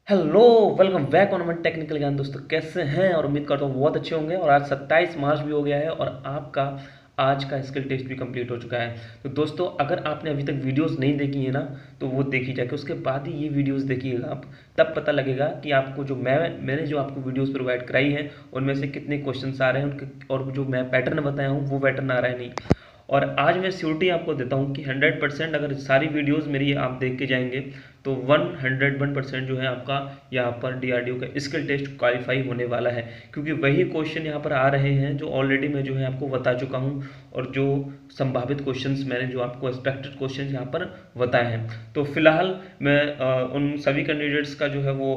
Hello, welcome back on मन technical ज्ञान। दोस्तों कैसे हैं? और उम्मीद करता हूँ बहुत अच्छे होंगे। और आज 27 मार्च भी हो गया है और आपका आज का स्किल टेस्ट भी कंप्लीट हो चुका है। तो दोस्तों अगर आपने अभी तक वीडियोस नहीं देखी है ना, तो वो देखी जाके उसके बाद ही ये वीडियोस देखिएगा आप। तब पता लगेगा कि आपको जो मैंने जो आपको वीडियोस प्रोवाइड कराई हैं उनमें से कितने क्वेश्चंस आ रहे हैं उनके, और जो मैं पैटर्न बताया हूँ वो पैटर्न आ रहा है नहीं। और आज मैं श्योरिटी आपको देता हूँ कि 100% अगर सारी वीडियोस मेरी आप देख के जाएंगे तो 101% जो है आपका यहाँ पर डीआरडीओ का स्किल टेस्ट क्वालिफाई होने वाला है। क्योंकि वही क्वेश्चन यहाँ पर आ रहे हैं जो ऑलरेडी मैं जो है आपको बता चुका हूँ, और जो संभावित क्वेश्चंस मैंने जो आपको एक्सपेक्टेड क्वेश्चंस यहाँ पर बताए हैं। तो फिलहाल मैं उन सभी कैंडिडेट्स का जो है वो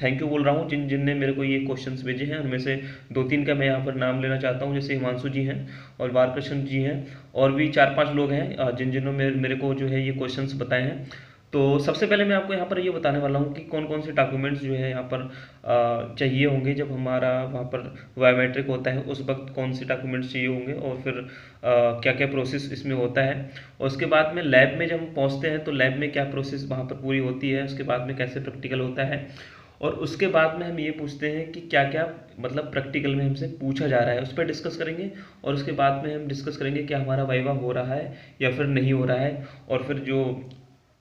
थैंक यू बोल रहा हूँ जिन जिन ने मेरे को ये क्वेश्चंस भेजे हैं। उनमें से दो तीन का मैं यहाँ पर नाम लेना चाहता हूँ, जैसे हिमांशु जी हैं और बालकृष्ण जी हैं, और भी 4-5 लोग हैं जिन जिन्होंने मेरे को जो है ये क्वेश्चंस बताए हैं। तो सबसे पहले मैं आपको यहाँ पर ये बताने वाला हूँ कि कौन कौन से डॉक्यूमेंट्स जो है यहाँ पर चाहिए होंगे जब हमारा वहाँ पर बायोमेट्रिक होता है। उस वक्त कौन से डॉक्यूमेंट्स चाहिए होंगे और फिर क्या क्या प्रोसेस इसमें होता है। और उसके बाद में लैब में जब हम पहुँचते हैं तो लैब में क्या प्रोसेस वहाँ पर पूरी होती है, उसके बाद में कैसे प्रैक्टिकल होता है। और उसके बाद में हम ये पूछते हैं कि क्या क्या मतलब प्रैक्टिकल में हमसे पूछा जा रहा है, उस पर डिस्कस करेंगे। और उसके बाद में हम डिस्कस करेंगे कि हमारा वाइवा हो रहा है या फिर नहीं हो रहा है। और फिर जो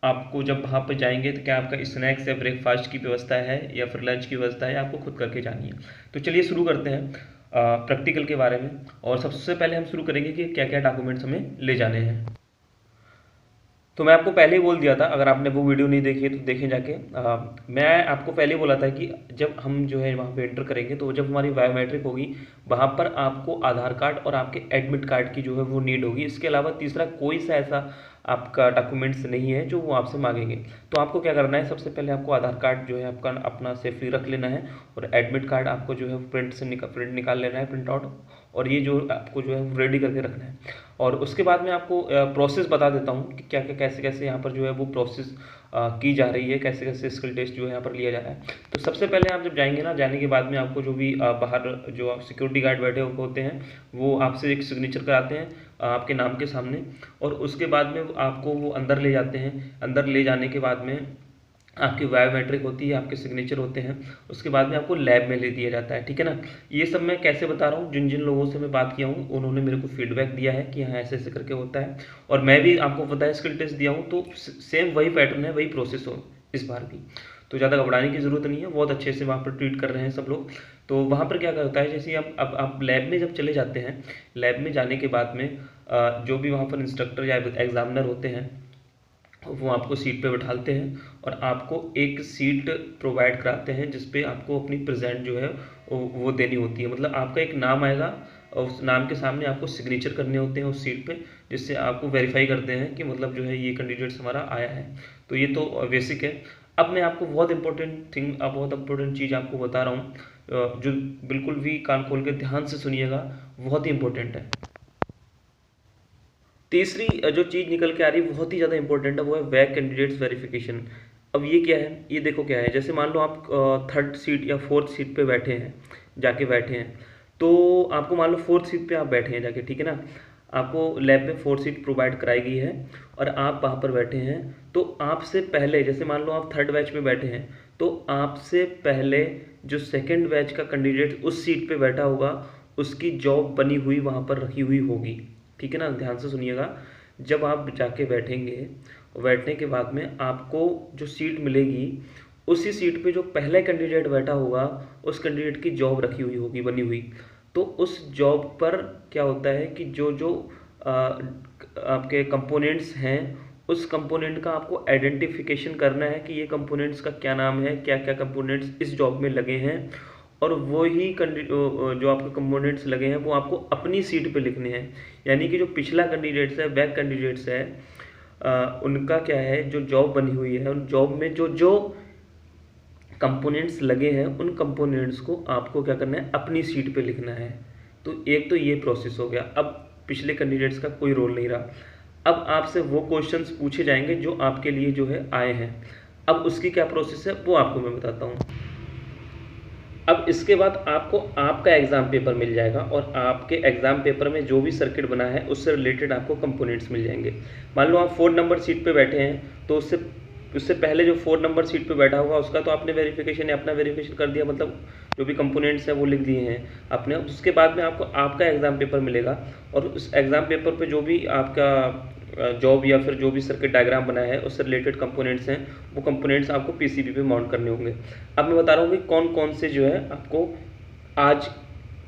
आपको जब वहाँ पर जाएंगे तो क्या आपका स्नैक्स या ब्रेकफास्ट की व्यवस्था है या फिर लंच की व्यवस्था है, आपको खुद करके जानी है। तो चलिए शुरू करते हैं प्रैक्टिकल के बारे में। और सबसे पहले हम शुरू करेंगे कि क्या क्या डॉक्यूमेंट्स हमें ले जाने हैं। तो मैं आपको पहले ही बोल दिया था, अगर आपने वो वीडियो नहीं देखी है तो देखें जाके। मैं आपको पहले ही बोला था कि जब हम जो है वहाँ पे एंटर करेंगे तो जब हमारी बायोमेट्रिक होगी वहाँ पर आपको आधार कार्ड और आपके एडमिट कार्ड की जो है वो नीड होगी। इसके अलावा तीसरा कोई सा ऐसा आपका डॉक्यूमेंट्स नहीं है जो वो आपसे मांगेंगे। तो आपको क्या करना है, सबसे पहले आपको आधार कार्ड जो है आपका अपना सेफली रख लेना है, और एडमिट कार्ड आपको जो है प्रिंट निकाल लेना है, प्रिंट आउट। और ये जो आपको जो है रेडी करके रखना है। और उसके बाद में आपको प्रोसेस बता देता हूँ कि क्या क्या कैसे कैसे यहाँ पर जो है वो प्रोसेस की जा रही है, कैसे कैसे स्किल टेस्ट जो है यहाँ पर लिया जा रहा है। तो सबसे पहले आप जब जाएंगे ना, जाने के बाद में आपको जो भी बाहर जो सिक्योरिटी गार्ड बैठे होते हैं वो आपसे एक सिग्नेचर कराते हैं आपके नाम के सामने। और उसके बाद में आपको वो अंदर ले जाते हैं। अंदर ले जाने के बाद में आपकी बायोमेट्रिक होती है, आपके सिग्नेचर होते हैं। उसके बाद में आपको लैब में ले दिया जाता है, ठीक है ना। ये सब मैं कैसे बता रहा हूँ, जिन जिन लोगों से मैं बात किया हूँ उन्होंने मेरे को फीडबैक दिया है कि हाँ ऐसे ऐसे करके होता है। और मैं भी आपको पता है स्किल टेस्ट दिया हूँ तो सेम वही पैटर्न है, वही प्रोसेस हो इस बार भी। तो ज़्यादा घबराने की ज़रूरत नहीं है, बहुत अच्छे से वहाँ पर ट्रीट कर रहे हैं सब लोग। तो वहाँ पर क्या होता है, जैसे अब आप लैब में जब चले जाते हैं, लैब में जाने के बाद में जो भी वहाँ पर इंस्ट्रक्टर या एग्जामिनर होते हैं वो आपको सीट पे बैठाते हैं और आपको एक सीट प्रोवाइड कराते हैं जिस पे आपको अपनी प्रेजेंट जो है वो देनी होती है। मतलब आपका एक नाम आएगा और उस नाम के सामने आपको सिग्नेचर करने होते हैं उस सीट पे, जिससे आपको वेरीफाई करते हैं कि मतलब जो है ये कैंडिडेट्स हमारा आया है। तो ये तो बेसिक है। अब मैं आपको बहुत इंपॉर्टेंट चीज़ आपको बता रहा हूँ, जो बिल्कुल भी कान खोल के ध्यान से सुनिएगा, बहुत ही इंपॉर्टेंट है। तीसरी जो चीज़ निकल के आ रही है बहुत ही ज़्यादा इंपॉर्टेंट है, वो है वैक कैंडिडेट्स वेरिफिकेशन। अब ये क्या है, ये देखो क्या है। जैसे मान लो आप थर्ड सीट या फोर्थ सीट पे बैठे हैं, जाके बैठे हैं। तो आपको मान लो फोर्थ सीट पे आप बैठे हैं जाके, ठीक है ना। आपको लैब में फोर्थ सीट प्रोवाइड कराई गई है और आप वहाँ पर बैठे हैं। तो आपसे पहले, जैसे मान लो आप थर्ड बैच में बैठे हैं, तो आपसे पहले जो सेकेंड बैच का कैंडिडेट उस सीट पे बैठा होगा उसकी जॉब बनी हुई वहाँ पर रखी हुई होगी, ठीक है ना। ध्यान से सुनिएगा। जब आप जाके बैठेंगे, बैठने के बाद में आपको जो सीट मिलेगी उसी सीट पे जो पहला कैंडिडेट बैठा होगा उस कैंडिडेट की जॉब रखी हुई होगी, बनी हुई। तो उस जॉब पर क्या होता है कि जो जो आपके कंपोनेंट्स हैं उस कंपोनेंट का आपको आइडेंटिफिकेशन करना है कि ये कंपोनेंट्स का क्या नाम है, क्या क्या कंपोनेंट्स इस जॉब में लगे हैं। और वो ही जो आपके कंपोनेंट्स लगे हैं वो आपको अपनी सीट पे लिखने हैं। यानी कि जो पिछला कैंडिडेट्स है, बैक कैंडिडेट्स है, उनका क्या है, जो जॉब बनी हुई है उन जॉब में जो जो कंपोनेंट्स लगे हैं उन कंपोनेंट्स को आपको क्या करना है, अपनी सीट पे लिखना है। तो एक तो ये प्रोसेस हो गया। अब पिछले कैंडिडेट्स का कोई रोल नहीं रहा। अब आपसे वो क्वेश्चंस पूछे जाएंगे जो आपके लिए जो है आए हैं। अब उसकी क्या प्रोसेस है वो आपको मैं बताता हूँ। अब इसके बाद आपको आपका एग्ज़ाम पेपर मिल जाएगा और आपके एग्ज़ाम पेपर में जो भी सर्किट बना है उससे रिलेटेड आपको कंपोनेंट्स मिल जाएंगे। मान लो आप 4 नंबर सीट पे बैठे हैं तो उससे उससे पहले जो 4 नंबर सीट पे बैठा होगा उसका तो आपने वेरिफिकेशन या अपना वेरिफिकेशन कर दिया, मतलब जो भी कंपोनेंट्स हैं वो लिख दिए हैं आपने। उसके बाद में आपको आपका एग्ज़ाम पेपर मिलेगा, और उस एग्ज़ाम पेपर पे जो भी आपका जॉब या फिर जो भी सर्किट डायग्राम बना है उससे रिलेटेड कंपोनेंट्स हैं, वो कंपोनेंट्स आपको पीसीबी पे माउंट करने होंगे। अब मैं बता रहा हूँ कि कौन कौन से जो है आपको आज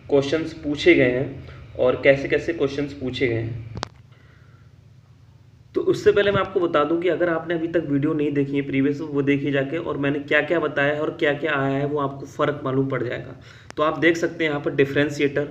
क्वेश्चंस पूछे गए हैं और कैसे कैसे क्वेश्चंस पूछे गए हैं। तो उससे पहले मैं आपको बता दूं कि अगर आपने अभी तक वीडियो नहीं देखी है प्रीवियस, वो देखिए जाके, और मैंने क्या क्या बताया है और क्या क्या आया है वो आपको फ़र्क मालूम पड़ जाएगा। तो आप देख सकते हैं यहाँ पर डिफरेंशिएटर,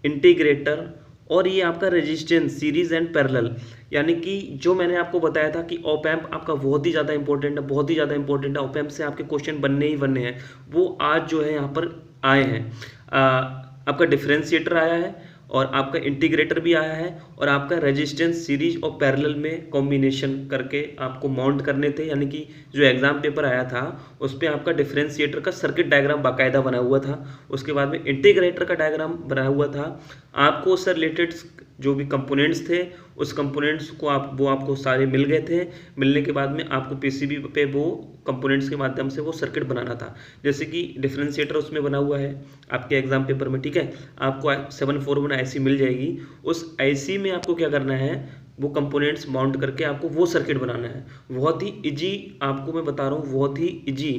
इंटीग्रेटर और ये आपका रेजिस्टेंस, सीरीज एंड पैरेलल। यानी कि जो मैंने आपको बताया था कि ऑप एम्प आपका बहुत ही ज़्यादा इंपॉर्टेंट है, बहुत ही ज़्यादा इंपॉर्टेंट है, ऑप एम्प से आपके क्वेश्चन बनने ही बनने हैं, वो आज जो है यहाँ पर आए हैं। आपका डिफरेंशिएटर आया है, और आपका इंटीग्रेटर भी आया है, और आपका रेजिस्टेंस, सीरीज और पैरेलल में कॉम्बिनेशन करके आपको माउंट करने थे। यानी कि जो एग्जाम पेपर आया था उस पर आपका डिफरेंशिएटर का सर्किट डायग्राम बाकायदा बना हुआ था, उसके बाद में इंटीग्रेटर का डायग्राम बना हुआ था। आपको उससे रिलेटेड जो भी कंपोनेंट्स थे उस कंपोनेंट्स को आपको सारे मिल गए थे। मिलने के बाद में आपको पीसीबी पे वो कंपोनेंट्स के माध्यम से वो सर्किट बनाना था। जैसे कि डिफरेंशिएटर उसमें बना हुआ है आपके एग्जाम पेपर में, ठीक है। आपको 741 आईसी मिल जाएगी। उस आईसी में आपको क्या करना है, वो कंपोनेंट्स माउंट करके आपको वो सर्किट बनाना है। बहुत ही इजी आपको मैं बता रहा हूँ, बहुत ही इजी।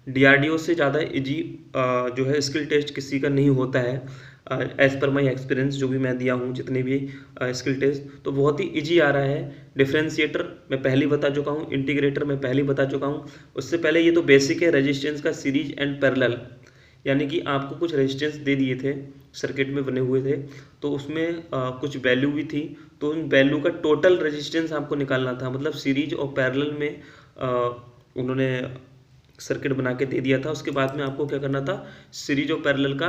डीआरडीओ से ज़्यादा इजी जो है स्किल टेस्ट किसी का नहीं होता है, एज़ पर माई एक्सपीरियंस जो भी मैं दिया हूँ जितने भी स्किल टेस्ट, तो बहुत ही इजी आ रहा है। डिफरेंशिएटर मैं पहले बता चुका हूँ, इंटीग्रेटर मैं पहले बता चुका हूँ। उससे पहले ये तो बेसिक है रेजिस्टेंस का, सीरीज एंड पैरेलल। यानी कि आपको कुछ रेजिस्टेंस दे दिए थे, सर्किट में बने हुए थे, तो उसमें कुछ वैल्यू भी थी, तो उन वैल्यू का टोटल रेजिस्टेंस आपको निकालना था। मतलब सीरीज और पैरेलल में उन्होंने सर्किट बना के दे दिया था। उसके बाद में आपको क्या करना था, सीरीज और पैरेलल का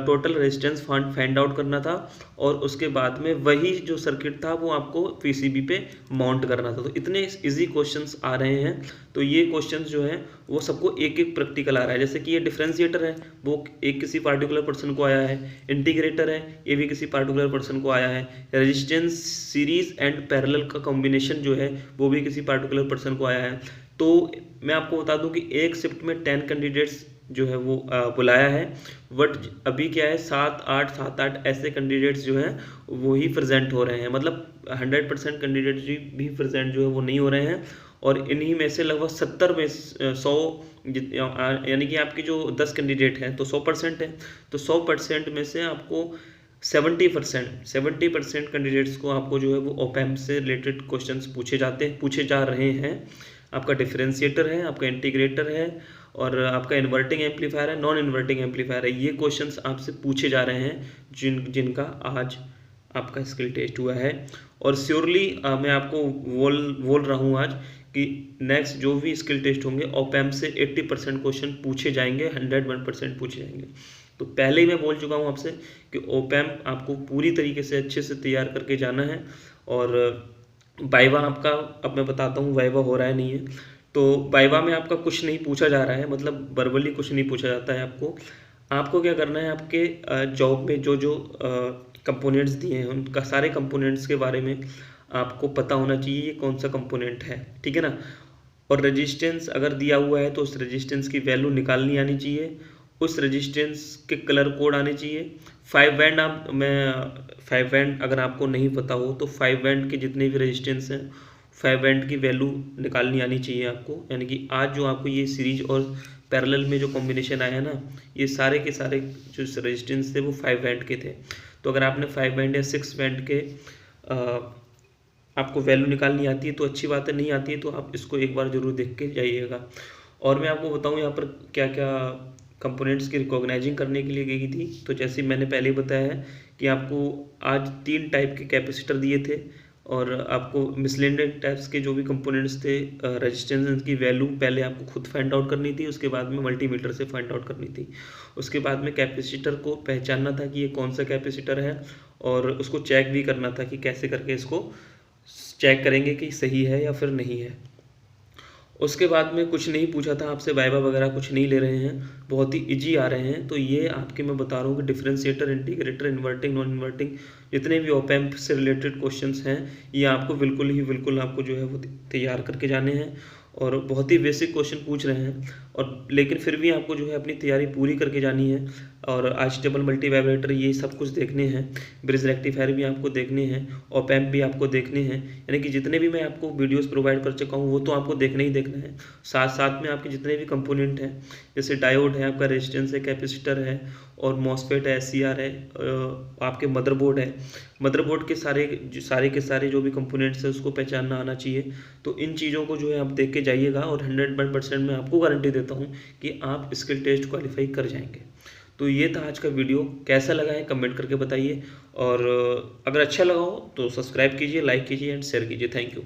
टोटल रेजिस्टेंस फाइंड आउट करना था, और उसके बाद में वही जो सर्किट था वो आपको पीसीबी पे माउंट करना था। तो इतने इजी क्वेश्चंस आ रहे हैं। तो ये क्वेश्चंस जो हैं वो सबको एक एक प्रैक्टिकल आ रहा है। जैसे कि ये डिफरेंशिएटर है, वो एक किसी पार्टिकुलर पर्सन को आया है। इंटीग्रेटर है, ये भी किसी पार्टिकुलर पर्सन को आया है। रेजिस्टेंस, सीरीज एंड पैरेलल का कॉम्बिनेशन जो है वो भी किसी पार्टिकुलर पर्सन को आया है। तो मैं आपको बता दूं कि एक शिफ्ट में 10 कैंडिडेट्स जो है वो बुलाया है, बट अभी क्या है 7-8 ऐसे कैंडिडेट्स जो हैं वो ही प्रेजेंट हो रहे हैं। मतलब 100% कैंडिडेट्स भी प्रेजेंट जो है वो नहीं हो रहे हैं, और इन्हीं में से लगभग 70 में 100, यानी कि आपकी जो 10 कैंडिडेट हैं तो 100% है, तो 100% में से आपको 70% कैंडिडेट्स को आपको जो है वो ऑप एम्प से रिलेटेड क्वेश्चंस पूछे जा रहे हैं। आपका डिफरेंशिएटर है, आपका इंटीग्रेटर है, और आपका इन्वर्टिंग एम्पलीफायर है, नॉन इन्वर्टिंग एम्पलीफायर है। ये क्वेश्चंस आपसे पूछे जा रहे हैं जिनका आज आपका स्किल टेस्ट हुआ है। और श्योरली मैं आपको बोल रहा हूँ आज कि नेक्स्ट जो भी स्किल टेस्ट होंगे ऑप एम्प से 80% क्वेश्चन पूछे जाएंगे, 101% पूछे जाएंगे। तो पहले ही मैं बोल चुका हूँ आपसे कि ऑप एम्प आपको पूरी तरीके से अच्छे से तैयार करके जाना है। और वाइवा आपका, अब मैं बताता हूँ वाइवा हो रहा है नहीं है, तो वाइवा में आपका कुछ नहीं पूछा जा रहा है, मतलब वर्बली कुछ नहीं पूछा जाता है। आपको क्या करना है, आपके जॉब में जो जो कंपोनेंट्स दिए हैं उनका सारे कंपोनेंट्स के बारे में आपको पता होना चाहिए ये कौन सा कंपोनेंट है, ठीक है ना। और रेजिस्टेंस अगर दिया हुआ है तो उस रेजिस्टेंस की वैल्यू निकालनी आनी चाहिए, उस रेजिस्टेंस के कलर कोड आने चाहिए। 5 बैंड अगर आपको नहीं पता हो तो 5 बैंड के जितने भी रेजिस्टेंस हैं 5 बैंड की वैल्यू निकालनी आनी चाहिए आपको। यानी कि आज जो आपको ये सीरीज और पैरेलल में जो कॉम्बिनेशन आया है ना, ये सारे के सारे जो रेजिस्टेंस थे वो 5 बैंड के थे। तो अगर आपने 5 बैंड या 6 बैंड के आपको वैल्यू निकालनी आती है तो अच्छी बात है, नहीं आती है तो आप इसको एक बार ज़रूर देख के जाइएगा। और मैं आपको बताऊँ यहाँ पर क्या क्या कंपोनेंट्स की रिकॉग्नाइजिंग करने के लिए गई थी। तो जैसे मैंने पहले बताया है कि आपको आज 3 टाइप के कैपेसिटर दिए थे, और आपको मिसलेनियस टाइप्स के जो भी कंपोनेंट्स थे रेजिस्टेंस की वैल्यू पहले आपको खुद फाइंड आउट करनी थी, उसके बाद में मल्टीमीटर से फाइंड आउट करनी थी। उसके बाद में कैपेसिटर को पहचानना था कि ये कौन सा कैपेसिटर है, और उसको चेक भी करना था कि कैसे करके इसको चेक करेंगे कि सही है या फिर नहीं है। उसके बाद में कुछ नहीं पूछा था आपसे, वाइवा वगैरह कुछ नहीं ले रहे हैं, बहुत ही इजी आ रहे हैं। तो ये आपके मैं बता रहा हूँ कि differentiator, integrator, inverting, non inverting, जितने भी ऑप एम्प से रिलेटेड क्वेश्चंस हैं ये आपको बिल्कुल आपको जो है वो तैयार करके जाने हैं। और बहुत ही बेसिक क्वेश्चन पूछ रहे हैं, और लेकिन फिर भी आपको जो है अपनी तैयारी पूरी करके जानी है। और आइसटेबल, मल्टी वाइब्रेटर, ये सब कुछ देखने हैं, ब्रिज रेक्टिफायर भी आपको देखने हैं, ऑप एम्प भी आपको देखने हैं। यानी कि जितने भी मैं आपको वीडियोस प्रोवाइड कर चुका हूँ वो तो आपको देखना ही देखना है। साथ साथ में आपके जितने भी कंपोनेंट हैं, जैसे डायोड है, आपका रेजिस्टेंस है, कैपेसिटर है, और मॉसफेट है, SCR है, आपके मदरबोर्ड है। मदरबोर्ड के सारे के सारे जो भी कंपोनेंट्स है उसको पहचानना आना चाहिए। तो इन चीज़ों को जो है आप देख के जाइएगा, और 100% मैं आपको गारंटी देता हूँ कि आप स्किल टेस्ट क्वालिफाई कर जाएंगे। तो ये था आज का वीडियो, कैसा लगा है कमेंट करके बताइए, और अगर अच्छा लगा हो तो सब्सक्राइब कीजिए, लाइक कीजिए एंड शेयर कीजिए। Thank you.